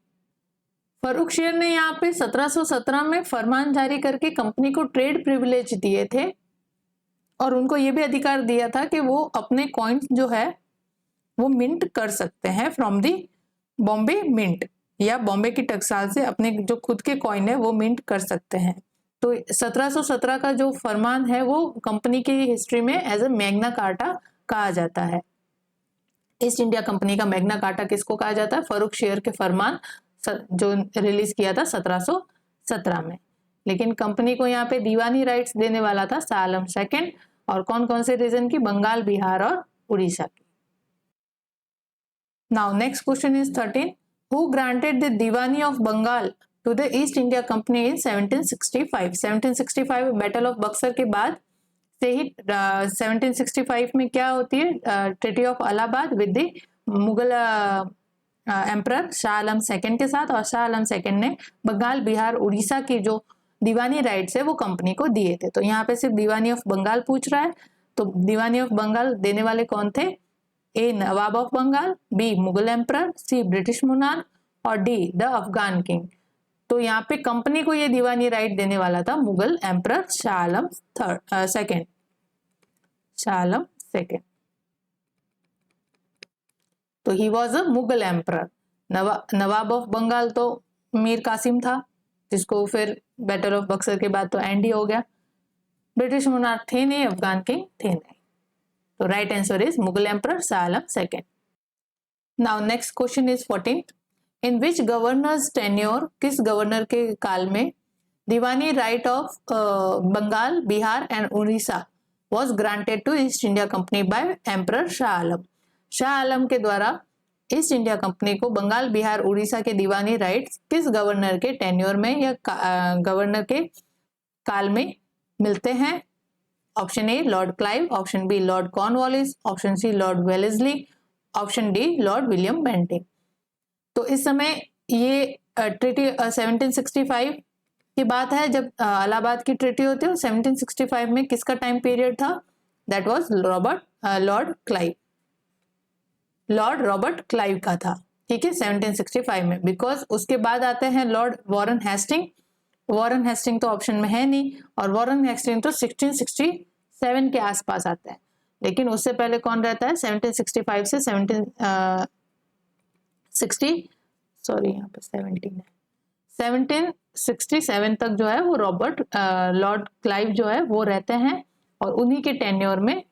फर्रुखशियर ने यहाँ पे 1717 में फरमान जारी करके कंपनी को ट्रेड प्रिविलेज दिए थे और उनको ये भी अधिकार दिया था कि वो अपने कॉइन्स जो है वो मिंट कर सकते हैं फ्रॉम दी बॉम्बे मिंट, या बॉम्बे की टकसाल से अपने जो खुद के कॉइन है वो मिंट कर सकते हैं। तो 1717 का जो फरमान है वो कंपनी की हिस्ट्री में एज ए मैग्ना कार्टा कहा जाता है। ईस्ट इंडिया कंपनी का मैग्ना कार्टा किसको कहा जाता है? फर्रुखशियर के फरमान जो रिलीज किया था 1717 में। लेकिन कंपनी को यहाँ पे दीवानी राइट्स देने वाला था शाह आलम सेकेंड, और कौन कौन से रीजन की? बंगाल, बिहार और उड़ीसा की। Now next question is 13, who granted the Diwani of Bengal to the East India Company in 1765। 1765 battle of Buxar के बाद से ही 1765 में क्या होती है? Treaty of Allahabad with the Mughal emperor Shah Alam second के साथ, और शाह आलम सेकेंड ने बंगाल, बिहार, उड़ीसा की जो दीवानी राइट्स है वो कंपनी को दिए थे। तो यहाँ पे सिर्फ दीवानी ऑफ बंगाल पूछ रहा है, तो दीवानी ऑफ बंगाल देने वाले कौन थे? A Nawab of Bengal, B Mughal emperor, C British monarch और डी द अफगान किंग। तो यहाँ पे कंपनी को ये दीवानी राइट देने वाला था Mughal emperor Shah Alam second, Shah Alam second. तो he was a Mughal emperor. Nawab of Bengal तो मीर कासिम था, जिसको फिर बैटल ऑफ बक्सर के बाद तो एंड ही हो गया। ब्रिटिश मोनार्क थे नहीं, अफगान किंग थे नहीं। तो right answer is Mughal emperor Shah Alam second. Now next question is 14th, in which governor's tenure, किस गवर्नर के काल में Diwani right of Bengal, Bihar and Orissa was granted to East India Company by emperor Shah Alam. Shah Alam के द्वारा ईस्ट इंडिया कंपनी को बंगाल, बिहार, उड़ीसा के दीवानी राइट्स किस गवर्नर के टेन्योर में या गवर्नर के काल में मिलते हैं? Option A Lord Clive, option B Lord Cornwallis, option C Lord Wellesley, option D Lord William Bentinck. तो इस समय ये ट्रीटी 1765 की बात है, जब इलाहाबाद की ट्रीटी होती है। 1765 में किसका टाइम पीरियड था? That was Lord Robert Clive का था, ठीक है, 1765 में। बिकॉज उसके बाद आते हैं Lord Warren Hastings. Warren Hastings तो ऑप्शन में है नहीं, और वॉरेन हेस्टिंग तो 1667 के आसपास आता है। लेकिन उससे पहले कौन रहता है? 1765 से 1767 तक जो है वो लॉर्ड क्लाइव जो है वो रहते हैं, और उन्हीं के टेन्योर में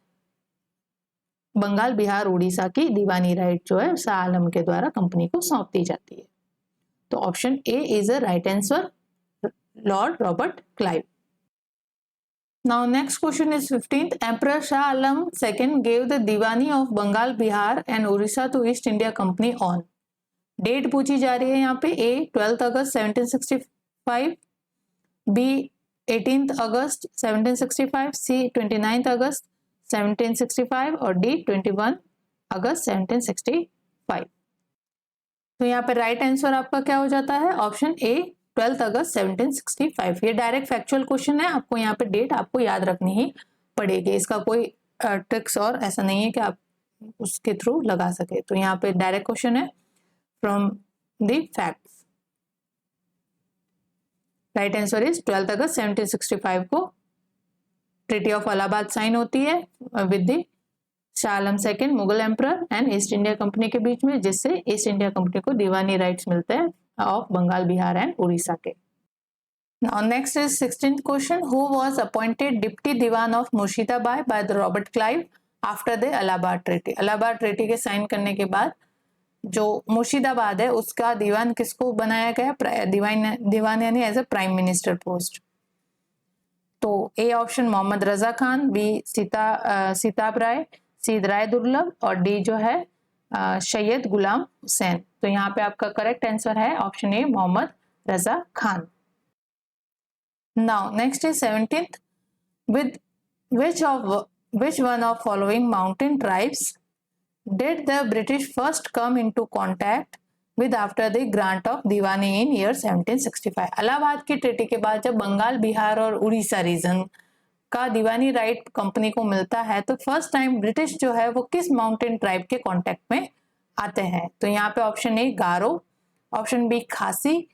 बंगाल, बिहार, उड़ीसा की दीवानी राइट जो है शाह आलम के द्वारा कंपनी को सौंप दी जाती है। तो option A is a right answer, Lord Robert Clive. Now next question is 15th. Emperor Shah Alam II gave the Diwani of Bengal, Bihar and Orissa to East India Company on. Date पूछी जा रही है यहाँ पे। ए 12 अगस्त 1765, बी 18 अगस्त 1765, सी 29 अगस्त 1765 और डी 21 अगस्त 1765। तो यहाँ पे राइट आंसर आपका क्या हो जाता है? ऑप्शन ए 12 अगस्त 1765। ये डायरेक्ट फैक्चुअल क्वेश्चन है, आपको यहाँ पे डेट आपको याद रखनी ही पड़ेगी। इसका कोई ट्रिक्स और ऐसा नहीं है कि आप उसके थ्रू लगा सके। तो यहाँ पे डायरेक्ट क्वेश्चन है from the facts. Right answer is 12 अगस्त 1765 को ट्रीटी ऑफ इलाहाबाद साइन होती है with the Shah Alam second Mughal emperor and East India company के बीच में, जिससे ईस्ट इंडिया कंपनी को दीवानी राइट्स मिलते हैं ऑफ बंगाल, बिहार एंड उड़ीसा के। Now next is 16th question. Who was appointed Deputy Diwan of Murshidabad by the Robert Clive after the Allahabad Treaty? Allahabad Treaty के साइन करने के बाद जो मुर्शिदाबाद है उसका दीवान किसको बनाया गया? दीवान यानी as a prime minister post. तो A option Mohammad Raza Khan, B Sitab Rai, C Rai Durlabh और डी जो है सैयद गुलाम हुसैन। तो यहाँ पे आपका करेक्ट आंसर है option A Mohammad Raza Khan. Now next is 17th. With which one of following mountain tribes did the British first come into contact with after the grant of Diwani in year 1765? Allahabad की ट्रीटी के बाद जब बंगाल, बिहार और उड़ीसा रीजन का दीवानी राइट कंपनी को मिलता है तो फर्स्ट टाइम ब्रिटिश जो है वो किस माउंटेन ट्राइब के कांटेक्ट में आते हैं? तो यहाँ पे option A Garo, option B Khasi,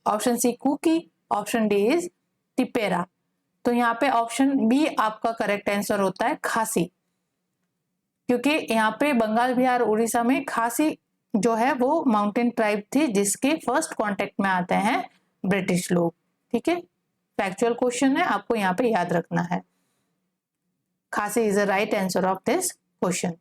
option C Kuki, option D is Tipera. तो यहाँ पे ऑप्शन बी आपका करेक्ट आंसर होता है खासी, क्योंकि यहाँ पे बंगाल, बिहार, उड़ीसा में खासी जो है वो माउंटेन ट्राइब थी जिसके फर्स्ट कांटेक्ट में आते हैं ब्रिटिश लोग। ठीक है, फैक्चुअल क्वेश्चन है, आपको यहाँ पे याद रखना है। खासी is the right answer of this question.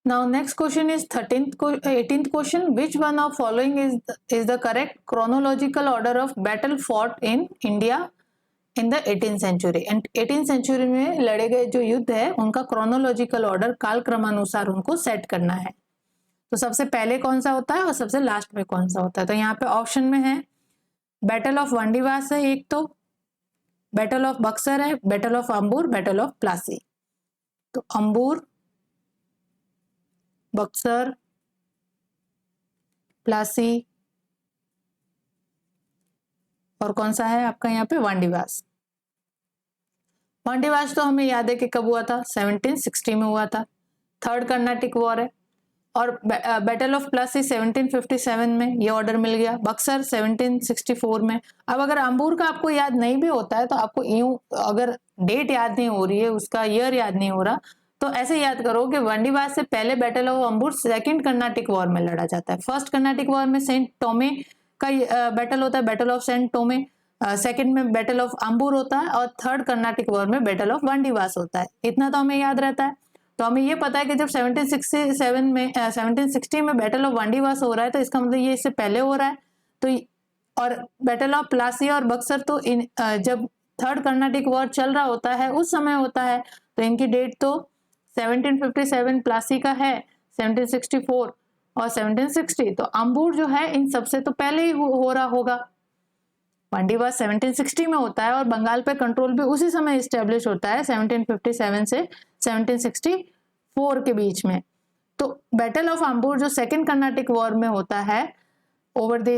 Now next question is 18th question. Which one of following is the correct chronological order of battle fought in India in the 18th century? And 18th century में लड़े गए जो युद्ध है उनका chronological order काल क्रमानुसार उनको सेट करना है। तो सबसे पहले कौन सा होता है और सबसे लास्ट में कौन सा होता है? तो यहाँ पे ऑप्शन में है बैटल ऑफ वांडीवास है एक, तो बैटल ऑफ बक्सर है, battle of Ambur, battle of Plassey. तो अंबूर, बक्सर, प्लासी और कौन सा है आपका यहाँ पे वांडीवास। वांडीवास तो हमें याद है कि कब हुआ था? 1760 में हुआ था, थर्ड कर्नाटिक वॉर है। और बैटल ऑफ प्लासी 1757 में ये ऑर्डर मिल गया, बक्सर 1764 में। अब अगर अंबूर का आपको याद नहीं भी होता है तो आपको यूं, अगर डेट याद नहीं हो रही है, उसका ईयर याद नहीं हो रहा, तो ऐसे याद करो कि वांडीवास से पहले battle of Ambur second Carnatic war में लड़ा जाता है। फर्स्ट कर्नाटिक वॉर में सेंट टोमे का बैटल होता है, battle of Saint Thome, second में बैटल ऑफ अंबूर होता है और थर्ड कर्नाटिक वॉर में बैटल ऑफ वांडीवास होता है। इतना तो हमें याद रहता है। तो हमें ये पता है कि जब 1760 में बैटल ऑफ वांडीवास हो रहा है तो इसका मतलब ये इससे पहले हो रहा है। तो और बैटल ऑफ प्लासी और बक्सर तो जब थर्ड कर्नाटिक वॉर चल रहा होता है उस समय होता है। तो इनकी डेट तो 1757 प्लासी का है, 1764 और 1760। तो अंबूर जो है इन सबसे तो पहले ही हो रहा होगा। वांडीवास 1760 में होता है और बंगाल पे कंट्रोल भी उसी समय इस्टेब्लिश होता है 1757 से 1764 के बीच में। तो बैटल ऑफ अंबूर जो सेकेंड कर्नाटिक वॉर में होता है over the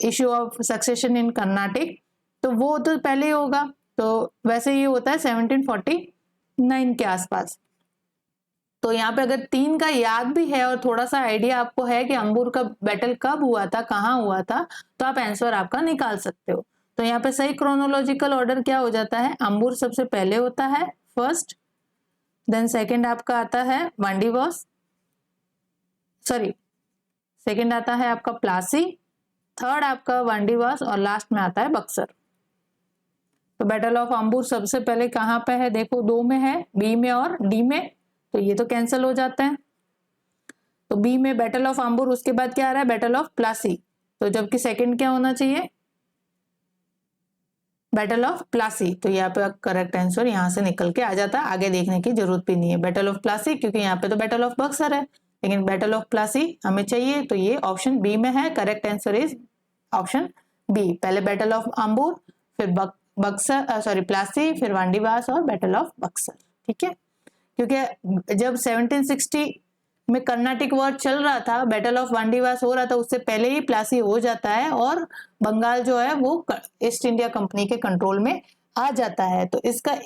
issue of succession in Carnatic, तो वो तो पहले ही होगा। तो वैसे ये होता है 1749 के आसपास। तो यहाँ पे अगर 3 का याद भी है और थोड़ा सा आइडिया आपको है कि अंबूर का बैटल कब हुआ था, कहाँ हुआ था, तो आप आंसर आपका निकाल सकते हो। तो यहाँ पे सही क्रोनोलॉजिकल ऑर्डर क्या हो जाता है? अंबूर सबसे पहले होता है फर्स्ट, देन सेकंड आपका आता है वांडीवास, सॉरी सेकंड आता है आपका प्लासी, थर्ड आपका वांडीवास और लास्ट में आता है बक्सर। तो बैटल ऑफ अंबूर सबसे पहले कहाँ पे है? देखो 2 में है, बी में और डी में, तो ये तो कैंसिल हो जाता है। तो बी में बैटल ऑफ अंबूर, उसके बाद क्या आ रहा है? Battle of Plassey. तो जबकि सेकंड क्या होना चाहिए? Battle of Plassey. तो यहाँ पे करेक्ट आंसर यहाँ से निकल के आ जाता है, आगे देखने की जरूरत भी नहीं है। बैटल ऑफ प्लासी, क्योंकि यहाँ पे तो बैटल ऑफ बक्सर है, लेकिन बैटल ऑफ प्लासी हमें चाहिए, तो ये ऑप्शन बी में है। Correct answer is option B. पहले बैटल ऑफ अंबूर, फिर बक्सर सॉरी प्लासी, फिर वांडीवास और बैटल ऑफ बक्सर। ठीक है, क्योंकि जब 1760 में कर्नाटिक वॉर चल रहा था, बैटल ऑफ वांडीवास हो रहा था, उससे पहले ही प्लासी हो जाता है और बंगाल जो है वो ईस्ट इंडिया कंपनी के कंट्रोल में आ जाता है। तो इसका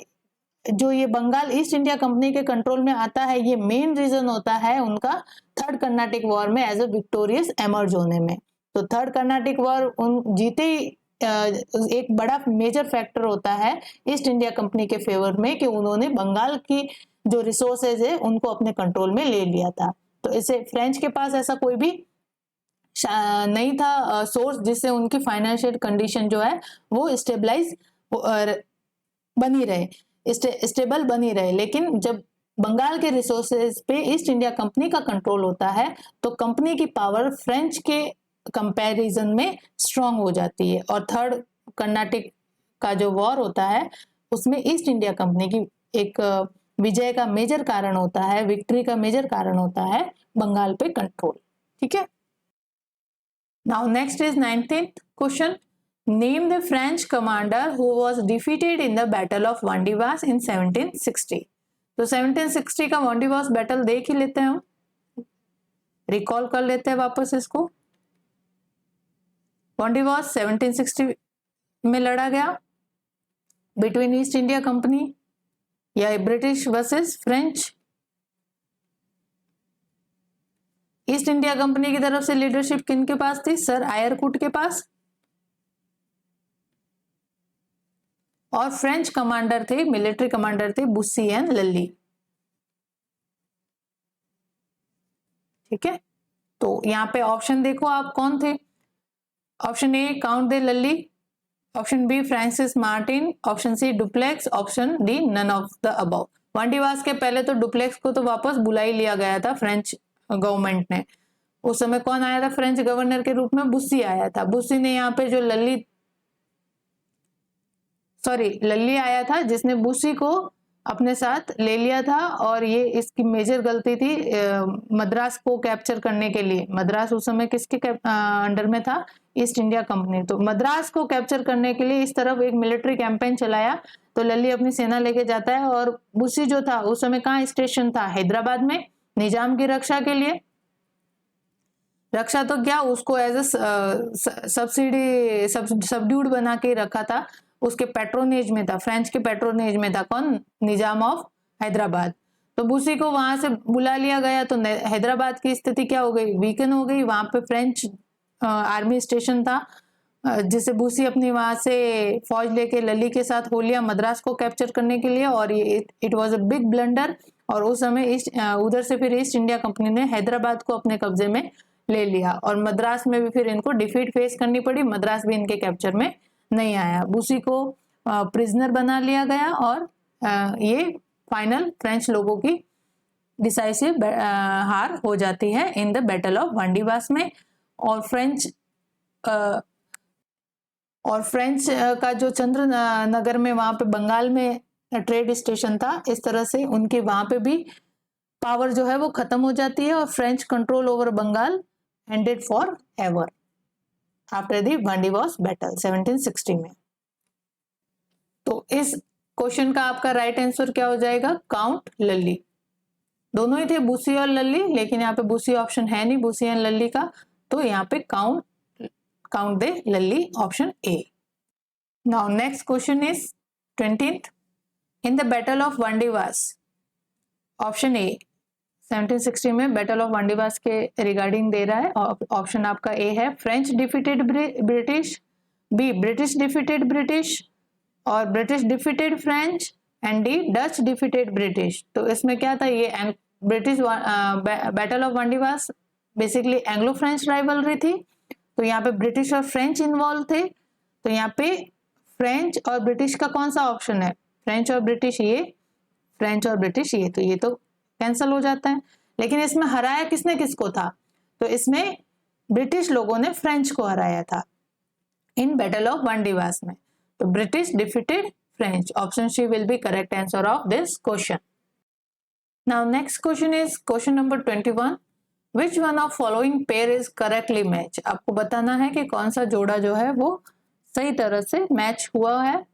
जो ये बंगाल ईस्ट इंडिया कंपनी के कंट्रोल में आता है, ये मेन रीजन होता है उनका थर्ड कर्नाटिक वॉर में एज अ विक्टोरियस एमर्ज होने में। तो थर्ड कर्नाटिक वॉर उन जीते ही एक बड़ा मेजर फैक्टर होता है ईस्ट इंडिया कंपनी के फेवर में कि उन्होंने बंगाल की जो रिसोर्सेज है उनको अपने कंट्रोल में ले लिया था। तो इसे फ्रेंच के पास ऐसा कोई भी नहीं था सोर्स जिससे उनकी फाइनेंशियल कंडीशन जो है वो स्टेबलाइज बनी रहे, स्टेबल बनी रहे। लेकिन जब बंगाल के रिसोर्सेज पे ईस्ट इंडिया कंपनी का कंट्रोल होता है तो कंपनी की पावर फ्रेंच के कंपैरिजन में स्ट्रांग हो जाती है। और थर्ड कर्नाटिक का जो वॉर होता है उसमें ईस्ट इंडिया कंपनी की एक विजय का मेजर कारण होता है, विक्ट्री का मेजर कारण होता है बंगाल पे कंट्रोल। ठीक है। Now next is 19th question, name the French commander who was defeated in the battle of Wandiwash in 1760। तो 1760 का वांडीवास बैटल देख ही लेते हैं, हम रिकॉल कर लेते हैं वापस इसको। वांडीवास 1760 में लड़ा गया बिटवीन ईस्ट इंडिया कंपनी या British versus French. East India Company की तरफ से लीडरशिप किन के पास थी? सर आयरकुट के पास। और फ्रेंच कमांडर थे, मिलिट्री कमांडर थे बुस्सी एंड लल्ली। ठीक है। तो यहाँ पे ऑप्शन देखो आप कौन थे। Option A count de Lally, option B Francis Martin, option C Dupleix, option D none of the above. Wandiwash के पहले तो डुप्लेक्स को तो वापस बुला ही लिया गया था फ्रेंच गवर्नमेंट ने। उस समय कौन आया था फ्रेंच गवर्नर के रूप में? बुस्सी आया था। बुस्सी ने यहाँ पे जो लल्ली आया था जिसने बुस्सी को अपने साथ ले लिया था। और ये इसकी मेजर गलती थी मद्रास को कैप्चर करने के लिए। मद्रास उस समय किसके अंडर में था? East India company. तो मद्रास को कैप्चर करने के लिए इस तरफ एक मिलिट्री कैंपेन चलाया। तो लल्ली अपनी सेना लेके जाता है और बुस्सी जो था उस समय कहाँ स्टेशन था? हैदराबाद में, निजाम की रक्षा के लिए। रक्षा तो क्या, उसको एज ए सबड्यूड बना के रखा था, उसके पेट्रोनेज में था, फ्रेंच के पेट्रोनेज में था। कौन? निजाम ऑफ हैदराबाद। तो बुस्सी को वहां से बुला लिया गया। तो हैदराबाद की स्थिति क्या हो गई? वीकन हो गई। वहां पे फ्रेंच आर्मी स्टेशन था जिसे बुस्सी अपनी वहां से फौज लेके लल्ली के साथ हो लिया मद्रास को कैप्चर करने के लिए। और it was a big blunder. और उस समय उधर से फिर ईस्ट इंडिया कंपनी ने हैदराबाद को अपने कब्जे में ले लिया और मद्रास में भी फिर इनको डिफीट फेस करनी पड़ी। मद्रास भी इनके कैप्चर में नहीं आया। बुस्सी को प्रिजनर बना लिया गया और ये फाइनल फ्रेंच लोगों की डिसाइसिव हार हो जाती है in the battle of Wandiwash में। और फ्रेंच का जो चंद्र नगर में वहां पे बंगाल में ट्रेड स्टेशन था, इस तरह से उनके वहां पे भी पावर जो है वो खत्म हो जाती है और French control over Bengal ended for ever after the Wandiwash battle 1760 में। तो इस क्वेश्चन का आपका राइट आंसर क्या हो जाएगा? काउंट लल्ली। दोनों ही थे, बुस्सी और लल्ली, लेकिन यहाँ पे बुस्सी ऑप्शन है नहीं बुस्सी एंड लल्ली का। तो यहाँ पे count de Lally, option A. Now next question is 20th, in the battle of Wandiwash. Option A 1760 में बैटल ऑफ वांडीवास के रिगार्डिंग दे रहा है। ऑप्शन आपका ए है French defeated British, B British defeated British, और British defeated French, and D Dutch defeated British. तो इसमें क्या था? ये British battle of Wandiwash basically Anglo French rivalry थी। तो यहाँ पे ब्रिटिश और फ्रेंच इन्वॉल्व थे। तो यहाँ पे फ्रेंच और ब्रिटिश का कौन सा ऑप्शन है? फ्रेंच और ब्रिटिश, ये फ्रेंच और ब्रिटिश ये, तो ये तो कैंसल हो जाता है। लेकिन इसमें हराया किसने किसको था? तो इसमें ब्रिटिश लोगों ने फ्रेंच को हराया था इन बैटल ऑफ वांडीवास में। तो British defeated French, option C will be correct answer of this question. Now next question is question number 21, which one of following pair is correctly match. आपको बताना है कि कौन सा जोड़ा जो है वो सही तरह से मैच हुआ है।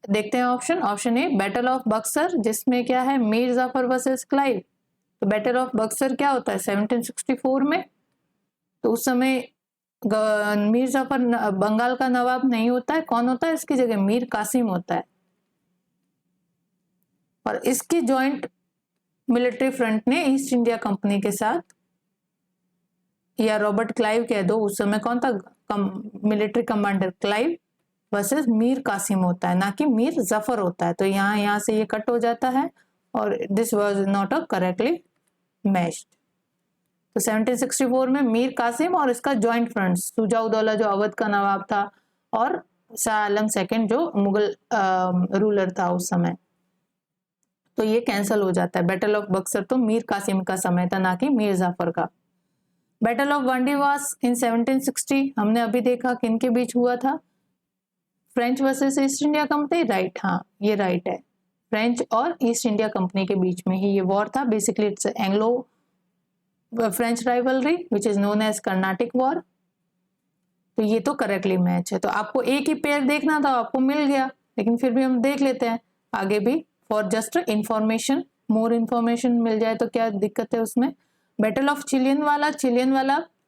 देखते हैं option A battle of Buxar, जिसमें क्या है? Mir Jafar versus Clive. तो बैटल ऑफ बक्सर क्या होता है? 1764 में। तो उस समय मीर जाफर बंगाल का नवाब नहीं होता है। कौन होता है इसकी जगह? मीर कासिम होता है। और इसकी जॉइंट मिलिट्री फ्रंट ने ईस्ट इंडिया कंपनी के साथ, या रॉबर्ट क्लाइव कह दो, उस समय कौन था military commander, Clive versus Mir Qasim होता है, ना कि मीर जफर होता है। तो यहाँ से ये कट हो जाता है और this was not a correctly matched. तो 1764 में मीर कासिम और इसका जॉइंट फ्रंट, शुजा-उद-दौला जो अवध का नवाब था और शाह आलम सेकंड जो मुगल रूलर था उस समय, तो ये कैंसिल हो जाता है। बैटल ऑफ बक्सर तो मीर कासिम का समय था, ना कि मीर जाफर का। बैटल ऑफ वांडीवास इन 1760 हमने अभी देखा किन के बीच हुआ था, French versus east India company, right, हाँ ये राइट है, फ्रेंच और ईस्ट इंडिया कंपनी के बीच में ही ये वॉर था। Basically it's Anglo French rivalry which is known as Carnatic war. तो ये तो करेक्टली मैच है। तो आपको एक ही पेयर देखना था, आपको मिल गया, लेकिन फिर भी हम देख लेते हैं आगे भी for just information, more information मिल जाए तो क्या दिक्कत है उसमें। बैटल ऑफ चिलियनवाला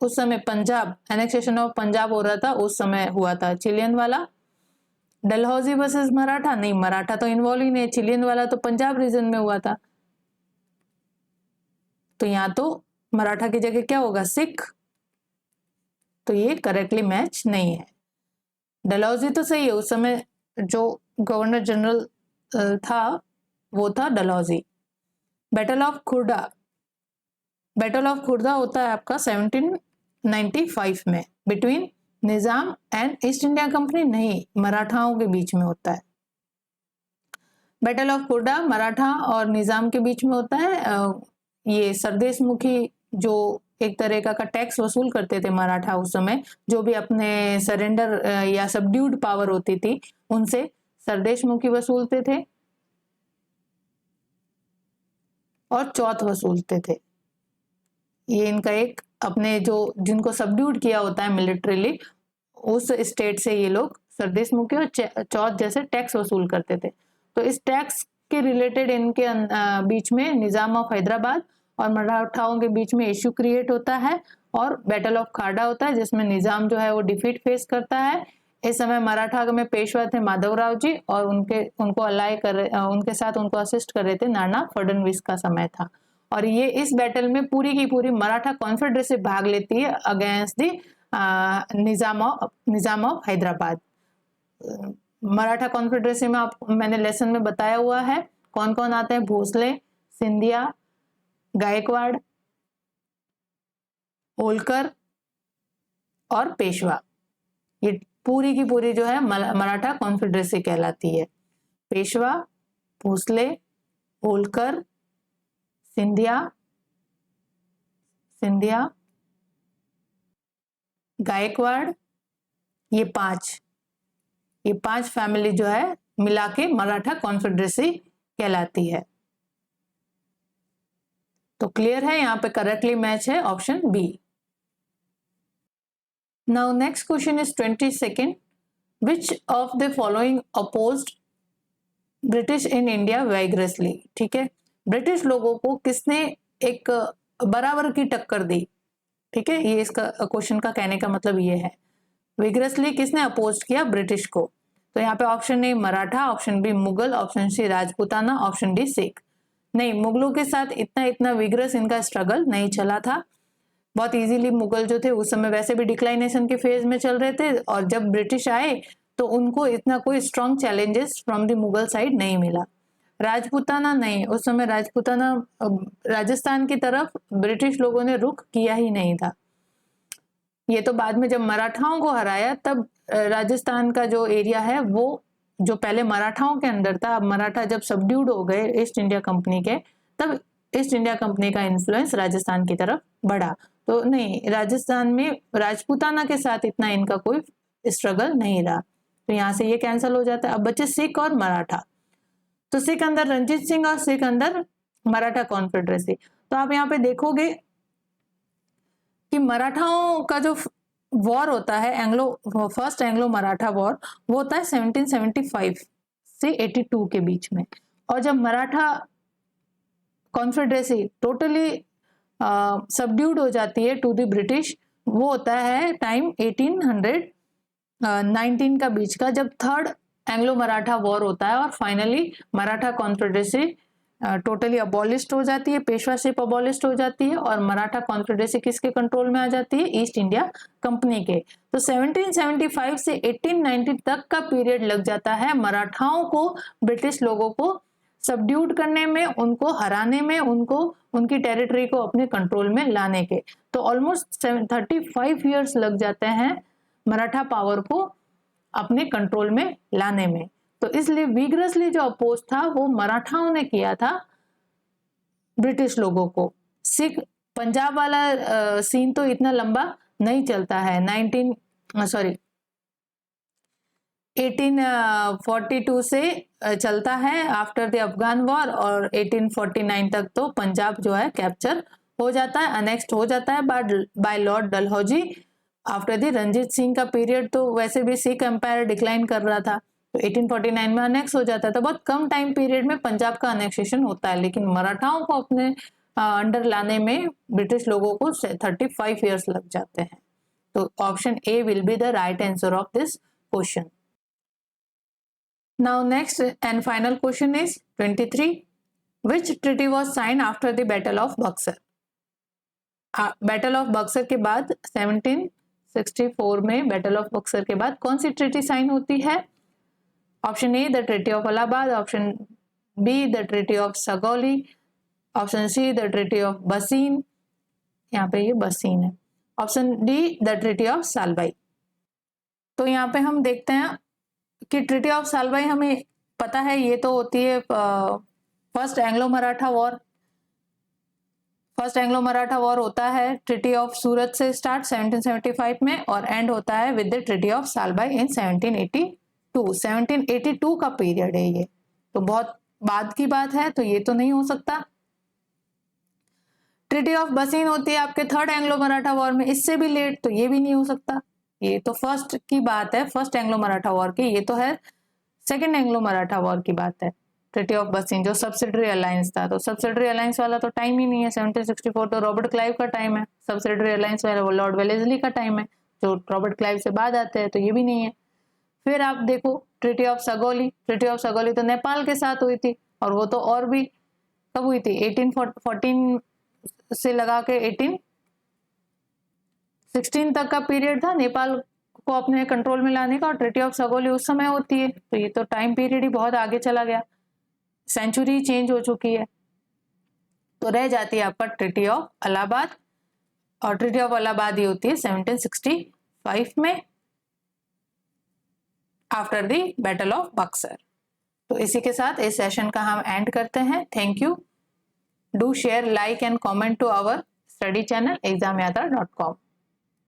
उस समय पंजाब, एनेक्सेशन ऑफ पंजाब हो रहा था उस समय हुआ था चिलियनवाला। डलहौजी वर्सेस मराठा, नहीं मराठा तो इन्वॉल्व ही नहीं, चिलियनवाला तो पंजाब रीजन में हुआ था, तो यहाँ तो मराठा की जगह क्या होगा, सिख, तो ये करेक्टली मैच नहीं है। डलहौजी तो सही है, उस समय जो गवर्नर जनरल था वो था डलहौजी। बैटल ऑफ खुर्दा होता है आपका 1795 में, between Nizam and East India company, नहीं मराठाओं के बीच में होता है। बैटल ऑफ खुर्दा मराठा और निजाम के बीच में होता है। ये सरदेशमुखी जो एक तरह का टैक्स वसूल करते थे मराठा उस समय, जो भी अपने सरेंडर या सबड्यूड पावर होती थी उनसे सरदेशमुखी वसूलते थे और चौथ वसूलते थे। ये इनका एक अपने जो जिनको सबड्यूड किया होता है मिलिट्रीली, उस स्टेट से ये लोग सरदेशमुखी और चौथ जैसे टैक्स वसूल करते थे। तो इस टैक्स के रिलेटेड इनके बीच में निजाम ऑफ हैदराबाद और मराठाओं के बीच में इश्यू क्रिएट होता है और बैटल ऑफ खाड़ा होता है, जिसमें निजाम जो है वो डिफीट फेस करता है। इस समय मराठा में पेशवा थे माधवराव जी और उनको अलाई उनके साथ उनको असिस्ट कर रहे थे नाना फडणवीस का समय था। और ये इस बैटल में पूरी की पूरी मराठा कॉन्फेडरेसी भाग लेती है against the Nizam of Hyderabad. Maratha confederacy में मैंने लेसन में बताया हुआ है कौन कौन आते हैं, भोसले, सिंधिया, गायकवाड़, होलकर और पेशवा। ये पूरी की पूरी जो है मराठा कॉन्फेडरेसी कहलाती है। पेशवा, भोसले, होलकर, सिंधिया, गायकवाड़, ये पांच फैमिली जो है मिला के मराठा कॉन्फेडरेसी कहलाती है। तो क्लियर है, यहाँ पे करेक्टली मैच है option B. Now next question is 22nd, which of the following opposed British in India vigorously. ठीक है, ब्रिटिश लोगों को किसने एक बराबर की टक्कर दी। ठीक है, ये इसका क्वेश्चन का कहने का मतलब ये है, विग्रेसली किसने अपोज किया ब्रिटिश को। तो यहाँ पे option A Maratha, option B Mughal, option C Rajputana, option D Sikh. नहीं, मुगलों के साथ इतना विग्रस इनका स्ट्रगल नहीं चला था। बहुत इजीली मुगल जो थे उस समय वैसे भी डिक्लाइनेशन के फेज में चल रहे थे और जब ब्रिटिश आए तो उनको इतना कोई strong challenges from the Mughal side नहीं मिला। राजपूताना नहीं, उस समय राजपूताना राजस्थान की तरफ ब्रिटिश लोगों ने रुख किया ही नहीं था। ये तो बाद में जब मराठाओं को हराया तब राजस्थान का जो एरिया है वो जो पहले मराठाओं के अंदर था, अब मराठा जब सबड्यूड हो गए ईस्ट इंडिया कंपनी के, तब ईस्ट इंडिया कंपनी का इन्फ्लुएंस राजस्थान की तरफ बढ़ा। तो नहीं, राजस्थान में राजपूताना के साथ इतना इनका कोई स्ट्रगल नहीं रहा। तो यहाँ से ये कैंसिल हो जाता है। अब बचे सिख और मराठा। तो सिख अंदर रंजीत सिंह और सिख अंदर मराठा कॉन्फेडरेसी। तो आप यहाँ पे देखोगे कि मराठाओं का जो वॉर होता है फर्स्ट एंग्लो मराठा वॉर, वो होता है 1775 से 82 के बीच में। और जब मराठा कॉन्फेडरेसी टोटली सबड्यूड हो जाती है टू द ब्रिटिश, वो होता है टाइम 1819 का बीच का, जब थर्ड एंग्लो मराठा वॉर होता है और finally Maratha confederacy totally abolished हो जाती है, पेशवाशिप अबॉलिस्ड हो जाती है और मराठा कॉन्फेडरेसी किसके कंट्रोल में आ जाती है, ईस्ट इंडिया कंपनी के। तो 1775 से 1890 तक का पीरियड लग जाता है मराठाओं को ब्रिटिश लोगों को सबड्यूड करने में, उनको हराने में, उनको उनकी टेरिटरी को अपने कंट्रोल में लाने के। तो ऑलमोस्ट 35 ईयर्स लग जाते हैं मराठा पावर को अपने कंट्रोल में लाने में। तो इसलिए विग्रसली जो अपोज था वो मराठाओं ने किया था ब्रिटिश लोगों को। सिख पंजाब वाला सीन तो इतना लंबा नहीं चलता है। 1842 से चलता है आफ्टर द अफगान वॉर, और 1849 तक तो पंजाब जो है कैप्चर हो जाता है, अनेक्स्ट हो जाता है by lord Dalhousie. After the Ranjit Singh का पीरियड तो वैसे भी सिख एम्पायर डिक्लाइन कर रहा था, तो 1849 में अनेक्स हो जाता है। तो बहुत कम टाइम पीरियड में पंजाब का अनेक्सेशन होता है, लेकिन मराठाओं को अपने अंडर लाने में ब्रिटिश लोगों को 35 ईयर्स लग जाते हैं। तो option A will be the right answer of this question. Now next and final question is 23, which treaty was sign after the battle of Buxar. Battle of Buxar के बाद 1764 में बैटल ऑफ बक्सर के बाद कौन सी ट्रीटी साइन होती है? Option A the treaty of Allahabad, option B the treaty of Sugauli, option see the treaty of बसीन, यहाँ पे ये बसीन है, option D the treaty of Salbai. तो यहाँ पे हम देखते हैं कि ट्रीटी ऑफ सालबाई हमें पता है, ये तो होती है first Anglo Maratha war. First Anglo Maratha war होता है ट्रीटी ऑफ सूरत से स्टार्ट 1775 में और एंड होता है with the treaty of Salbai in 1782 का पीरियड है ये, तो बहुत बाद की बात है, तो ये तो नहीं हो सकता। ट्रीटी ऑफ बसीन होती है आपके थर्ड एंग्लो मराठा वॉर में, इससे भी लेट, तो ये भी नहीं हो सकता। ये तो फर्स्ट की बात है, फर्स्ट एंग्लो मराठा वॉर की, ये तो है सेकेंड एंग्लो मराठा वॉर की बात है। ट्रीटी ऑफ बसीन जो सब्सिडरी अलायंस था, तो सब्सिडरी अलायंस वाला तो टाइम ही नहीं है। 1764 तो रॉबर्ट क्लाइव का टाइम है, सब्सिडरी अलायंस वाला वो लॉर्ड वेलेस्ली का टाइम है, जो रॉबर्ट क्लाइव से बाद आते हैं, तो ये भी नहीं है। फिर आप देखो treaty of Sugauli, treaty of Sugauli तो नेपाल के साथ हुई थी, और वो तो और भी कब हुई थी, 1814 से लगा के 1816 तक का पीरियड था नेपाल को अपने कंट्रोल में लाने का, और ट्रीटी ऑफ सगौली उस समय होती है, तो ये तो टाइम पीरियड ही बहुत आगे चला गया, सेंचुरी चेंज हो चुकी है। तो रह जाती है आपका ट्रीटी ऑफ इलाहाबाद, और ट्रीटी ऑफ इलाहाबाद ही होती है 1765 में after the battle of Buxar. तो इसी के साथ इस सेशन का हम एंड करते हैं। Thank you. Do share, like and comment to our study channel examyatra.com।